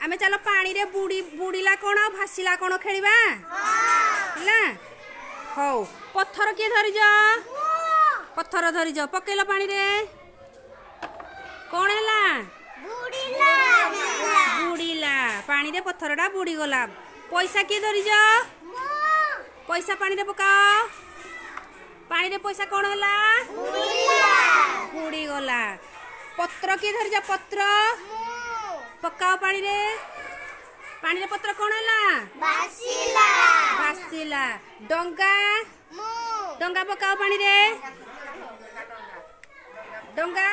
आमे चलो पानी रे बुड़ीला कौन भासीला कौन खेलिबा ହେଲା ହଉ पत्थर किए धरिज पत्थर धरिज पकेल पानी रे कौन हैला बुड़ीला पानी रे पत्थरटा बुड़ी गला पैसा किए धरिज पैसा पानी रे पकाओ पानी रे पैसा कौन हैला बुड़ी गला पत्र किए धरिज पत्र पकाओ पानी रे पत्र कौन हैला भासीला डंगा डंगा पकाओ पानी रे डंगा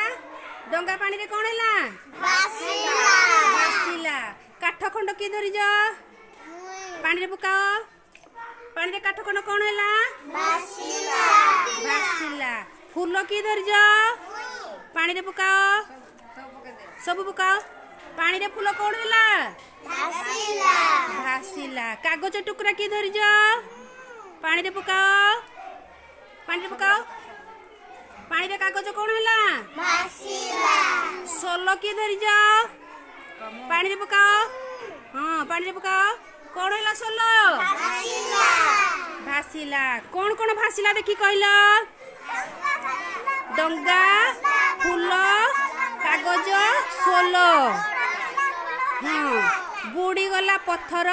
पानी रे कौन हैला भासीला काठ खंड किए धरिज पानी रे पकाओ पानी रे काठ खंड कौन हैला भासीला फूल किए धरिज पानी रे पकाओ सब पकाओ पानी रे फूल कौन हैला भासीला कागज टुकड़ा किए धरिज पानी रे पकाओ पानी रे कागज कौन हैला सोलो किए धरिज पानी रे पकाओ हाँ पानी रे पकाओ कौन हैला सोलो भासीला कौन कौन भासीला देखी कहल डंगा फूल कागज सोलो हाँ बुड़ी गला पत्थर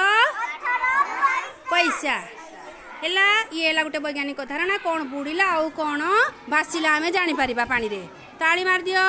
पैसा हैला ये हैला गोटे वैज्ञानिक धारणा कौन बुड़ीला आउ कौन भासीला आमे जानी परिबा पानी रे ताली मार दियो।